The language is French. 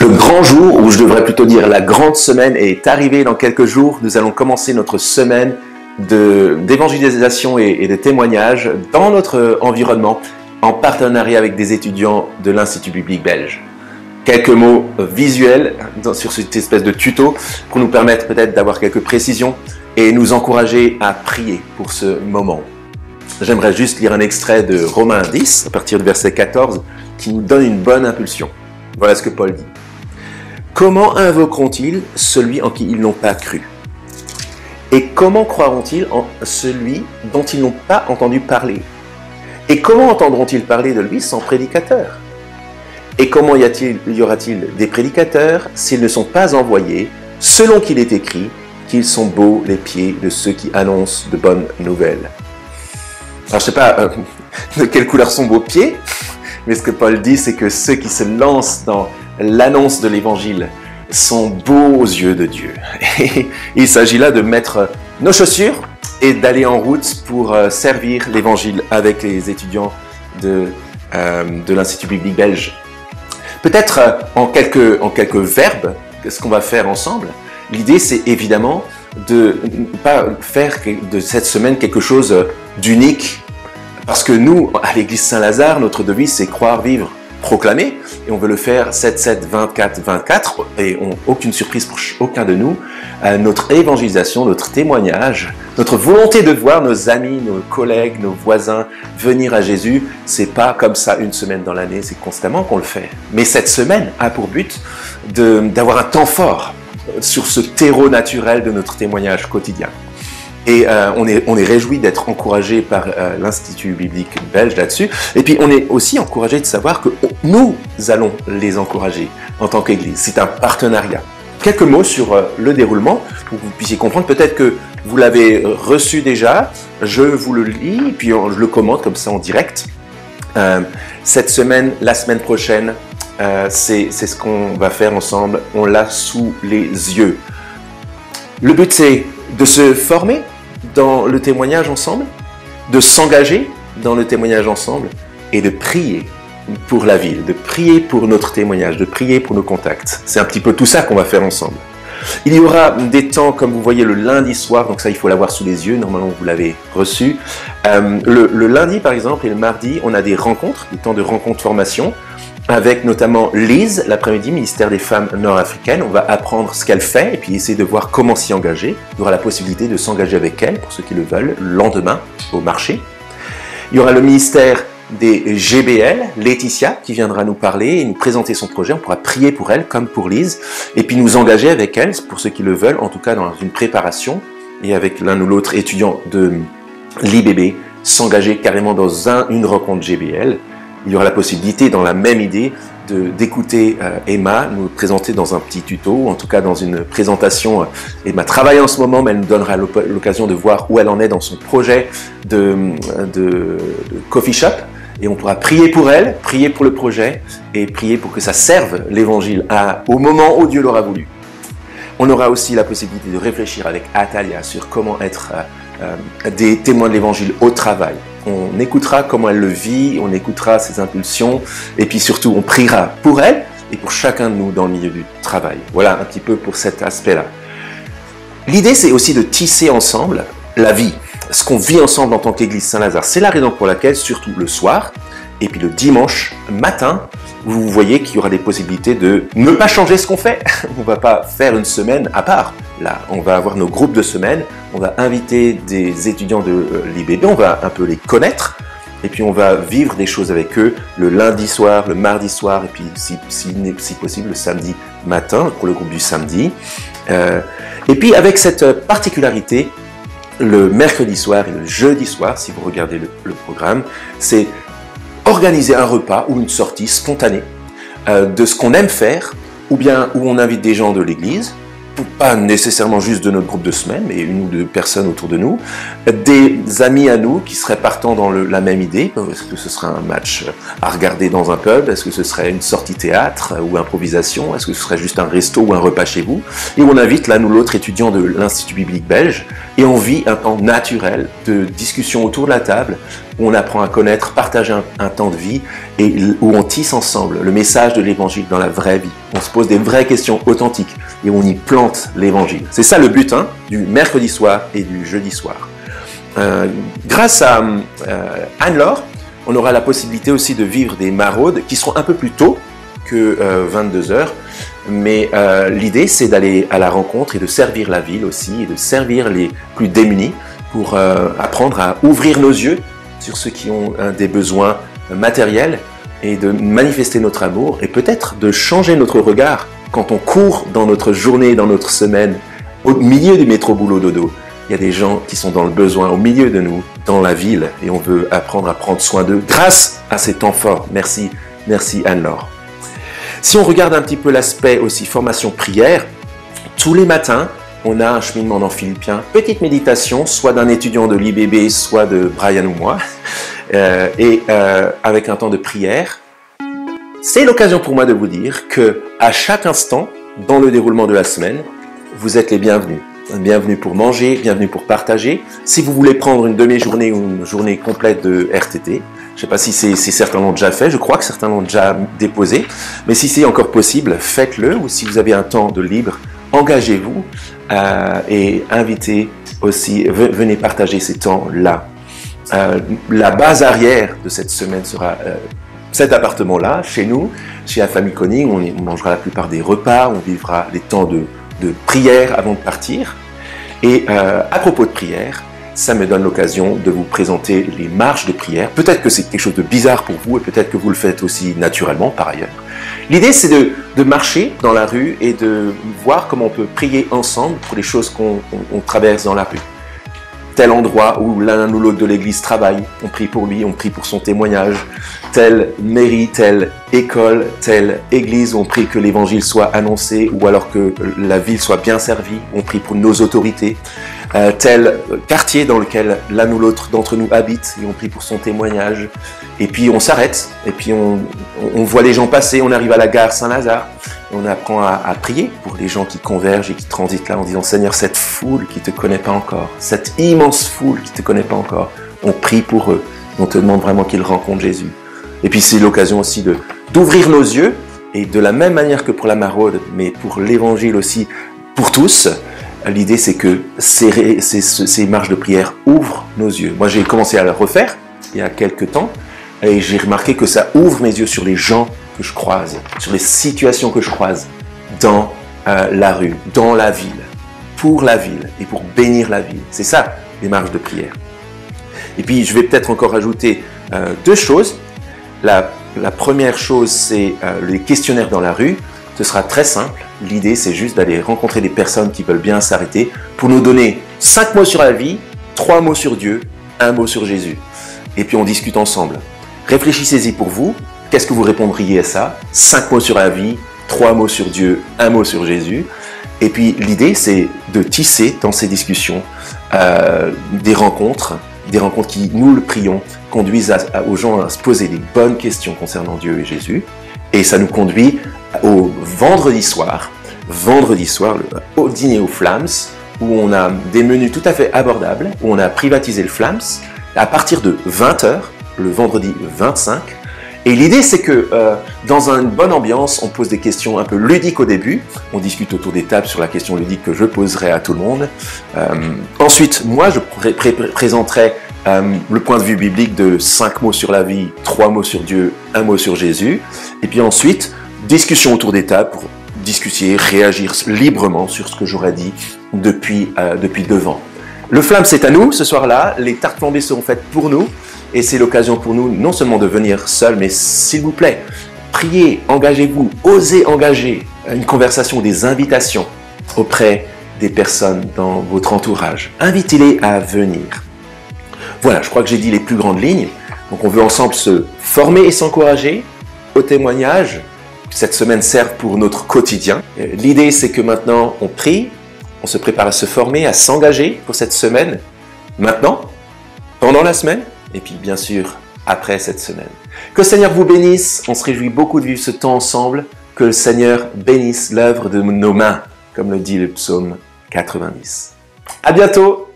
Le grand jour, ou je devrais plutôt dire la grande semaine, est arrivé dans quelques jours. Nous allons commencer notre semaine d'évangélisation et de témoignages dans notre environnement, en partenariat avec des étudiants de l'Institut biblique belge. Quelques mots visuels sur cette espèce de tuto pour nous permettre peut-être d'avoir quelques précisions et nous encourager à prier pour ce moment. J'aimerais juste lire un extrait de Romains 10, à partir du verset 14, qui nous donne une bonne impulsion. Voilà ce que Paul dit. « Comment invoqueront-ils celui en qui ils n'ont pas cru? Et comment croiront-ils en celui dont ils n'ont pas entendu parler? Et comment entendront-ils parler de lui sans prédicateur? Et comment y aura-t-il des prédicateurs s'ils ne sont pas envoyés, selon qu'il est écrit, qu'ils sont beaux les pieds de ceux qui annoncent de bonnes nouvelles ?» Alors je ne sais pas de quelle couleur sont vos pieds, mais ce que Paul dit, c'est que ceux qui se lancent dans l'annonce de l'évangile sont beaux aux yeux de Dieu. Et il s'agit là de mettre nos chaussures et d'aller en route pour servir l'évangile avec les étudiants de l'Institut biblique belge. Peut-être en quelques verbes, ce qu'on va faire ensemble. L'idée, c'est évidemment de ne pas faire de cette semaine quelque chose d'unique. Parce que nous, à l'église Saint-Lazare, notre devise, c'est croire, vivre, proclamer. Et on veut le faire 7-7, 24-24. Et aucune surprise pour aucun de nous. Notre évangélisation, notre témoignage, notre volonté de voir nos amis, nos collègues, nos voisins venir à Jésus, c'est pas comme ça une semaine dans l'année, c'est constamment qu'on le fait. Mais cette semaine a pour but d'avoir un temps fort sur ce terreau naturel de notre témoignage quotidien. Et on est réjouis d'être encouragés par l'Institut biblique belge là-dessus. Et puis on est aussi encouragés de savoir que nous allons les encourager en tant qu'Église. C'est un partenariat. Quelques mots sur le déroulement pour que vous puissiez comprendre. Peut-être que vous l'avez reçu déjà. Je vous le lis, puis je le commente comme ça en direct. Cette semaine, la semaine prochaine, c'est ce qu'on va faire ensemble. On l'a sous les yeux. Le but, c'est de se former dans le témoignage ensemble, de s'engager dans le témoignage ensemble et de prier pour la ville, de prier pour notre témoignage, de prier pour nos contacts. C'est un petit peu tout ça qu'on va faire ensemble. Il y aura des temps, comme vous voyez, le lundi soir, donc ça il faut l'avoir sous les yeux, normalement vous l'avez reçu. Le lundi par exemple et le mardi, on a des rencontres, des temps de rencontre-formation, avec notamment Lise, l'après-midi, ministère des Femmes nord-africaines. On va apprendre ce qu'elle fait et puis essayer de voir comment s'y engager. Il y aura la possibilité de s'engager avec elle, pour ceux qui le veulent, le lendemain, au marché. Il y aura le ministère des GBL, Laetitia, qui viendra nous parler et nous présenter son projet. On pourra prier pour elle, comme pour Lise, et puis nous engager avec elle, pour ceux qui le veulent, en tout cas dans une préparation, et avec l'un ou l'autre étudiant de l'IBB, s'engager carrément dans une rencontre GBL. Il y aura la possibilité, dans la même idée, d'écouter Emma nous présenter dans un petit tuto, ou en tout cas dans une présentation. Emma travaille en ce moment, mais elle nous donnera l'occasion de voir où elle en est dans son projet de coffee shop. Et on pourra prier pour elle, prier pour le projet, et prier pour que ça serve l'évangile au moment où Dieu l'aura voulu. On aura aussi la possibilité de réfléchir avec Atalia sur comment être des témoins de l'évangile au travail. On écoutera comment elle le vit, on écoutera ses impulsions, et puis surtout on priera pour elle et pour chacun de nous dans le milieu du travail. Voilà un petit peu pour cet aspect-là. L'idée, c'est aussi de tisser ensemble la vie, ce qu'on vit ensemble en tant qu'Église Saint-Lazare. C'est la raison pour laquelle, surtout le soir, et puis le dimanche matin, vous voyez qu'il y aura des possibilités de ne pas changer ce qu'on fait. On ne va pas faire une semaine à part. Là, on va avoir nos groupes de semaine, on va inviter des étudiants de l'IBB, on va un peu les connaître, et puis on va vivre des choses avec eux le lundi soir, le mardi soir, et puis si possible le samedi matin, pour le groupe du samedi. Et puis avec cette particularité, le mercredi soir et le jeudi soir, si vous regardez le programme, c'est organiser un repas ou une sortie spontanée de ce qu'on aime faire, ou bien où on invite des gens de l'église, pas nécessairement juste de notre groupe de semaine, mais une ou deux personnes autour de nous, des amis à nous qui seraient partants dans la même idée. Est-ce que ce serait un match à regarder dans un pub? Est-ce que ce serait une sortie théâtre ou improvisation? Est-ce que ce serait juste un resto ou un repas chez vous? Et on invite l'un ou l'autre étudiant de l'Institut biblique belge, et on vit un temps naturel de discussion autour de la table, où on apprend à connaître, partager un temps de vie et où on tisse ensemble le message de l'évangile dans la vraie vie. On se pose des vraies questions authentiques et on y plante l'évangile. C'est ça le but du mercredi soir et du jeudi soir. Grâce à Anne-Laure, on aura la possibilité aussi de vivre des maraudes qui seront un peu plus tôt que 22 heures. Mais l'idée, c'est d'aller à la rencontre et de servir la ville aussi, et de servir les plus démunis pour apprendre à ouvrir nos yeux sur ceux qui ont des besoins matériels et de manifester notre amour et peut-être de changer notre regard quand on court dans notre journée, dans notre semaine, au milieu du métro boulot dodo. Il y a des gens qui sont dans le besoin au milieu de nous, dans la ville, et on veut apprendre à prendre soin d'eux grâce à ces temps forts. Merci, merci Anne-Laure. Si on regarde un petit peu l'aspect aussi formation prière, tous les matins, on a un cheminement dans Philippiens, petite méditation, soit d'un étudiant de l'IBB, soit de Brian ou moi, avec un temps de prière. C'est l'occasion pour moi de vous dire que à chaque instant, dans le déroulement de la semaine, vous êtes les bienvenus. Bienvenue pour manger, bienvenue pour partager. Si vous voulez prendre une demi-journée ou une journée complète de RTT, je ne sais pas si certains l'ont déjà fait, je crois que certains l'ont déjà déposé, mais si c'est encore possible, faites-le, ou si vous avez un temps de libre, engagez-vous et invitez aussi, venez partager ces temps-là. La base arrière de cette semaine sera cet appartement-là, chez nous, chez la famille Koning, on mangera la plupart des repas, on vivra des temps de prière avant de partir. Et à propos de prière, ça me donne l'occasion de vous présenter les marches de prière. Peut-être que c'est quelque chose de bizarre pour vous et peut-être que vous le faites aussi naturellement par ailleurs. L'idée, c'est de marcher dans la rue et de voir comment on peut prier ensemble pour les choses qu'on traverse dans la rue. Tel endroit où l'un ou l'autre de l'église travaille, on prie pour lui, on prie pour son témoignage. Telle mairie, telle école, telle église, on prie que l'évangile soit annoncé ou alors que la ville soit bien servie, on prie pour nos autorités. Tel quartier dans lequel l'un ou l'autre d'entre nous habite et on prie pour son témoignage. Et puis on s'arrête, et puis on voit les gens passer, on arrive à la gare Saint-Lazare, on apprend à prier pour les gens qui convergent et qui transitent là en disant « Seigneur, cette foule qui ne te connaît pas encore, cette immense foule qui ne te connaît pas encore, on prie pour eux, on te demande vraiment qu'ils rencontrent Jésus. » Et puis c'est l'occasion aussi d'ouvrir nos yeux, et de la même manière que pour la maraude, mais pour l'évangile aussi, pour tous. L'idée, c'est que ces marches de prière ouvrent nos yeux. Moi, j'ai commencé à le refaire il y a quelques temps et j'ai remarqué que ça ouvre mes yeux sur les gens que je croise, sur les situations que je croise dans la rue, dans la ville, pour la ville et pour bénir la ville. C'est ça, les marches de prière. Et puis, je vais peut-être encore ajouter deux choses. La première chose, c'est les questionnaires dans la rue. Ce sera très simple. L'idée, c'est juste d'aller rencontrer des personnes qui veulent bien s'arrêter pour nous donner 5 mots sur la vie, 3 mots sur Dieu, 1 mot sur Jésus. Et puis on discute ensemble. Réfléchissez-y pour vous. Qu'est-ce que vous répondriez à ça? 5 mots sur la vie, 3 mots sur Dieu, 1 mot sur Jésus. Et puis l'idée, c'est de tisser dans ces discussions des rencontres qui, nous le prions, conduisent aux gens à se poser des bonnes questions concernant Dieu et Jésus. Et ça nous conduit au vendredi soir, au dîner aux Flams, où on a des menus tout à fait abordables, où on a privatisé le Flams, à partir de 20h, le vendredi 25. Et l'idée, c'est que dans une bonne ambiance, on pose des questions un peu ludiques au début. On discute autour des tables sur la question ludique que je poserai à tout le monde. Ensuite, moi, je présenterai le point de vue biblique de 5 mots sur la vie, 3 mots sur Dieu, 1 mot sur Jésus. Et puis ensuite, discussion autour des tables pour discuter, réagir librement sur ce que j'aurais dit depuis devant. Le flamme, c'est à nous ce soir-là. Les tartes flambées seront faites pour nous. Et c'est l'occasion pour nous non seulement de venir seuls, mais s'il vous plaît, priez, engagez-vous, osez engager une conversation, des invitations auprès des personnes dans votre entourage. Invitez-les à venir. Voilà, je crois que j'ai dit les plus grandes lignes. Donc on veut ensemble se former et s'encourager au témoignage. Cette semaine serve pour notre quotidien. L'idée, c'est que maintenant, on prie, on se prépare à se former, à s'engager pour cette semaine. Maintenant, pendant la semaine, et puis bien sûr, après cette semaine. Que le Seigneur vous bénisse. On se réjouit beaucoup de vivre ce temps ensemble. Que le Seigneur bénisse l'œuvre de nos mains, comme le dit le psaume 90. À bientôt!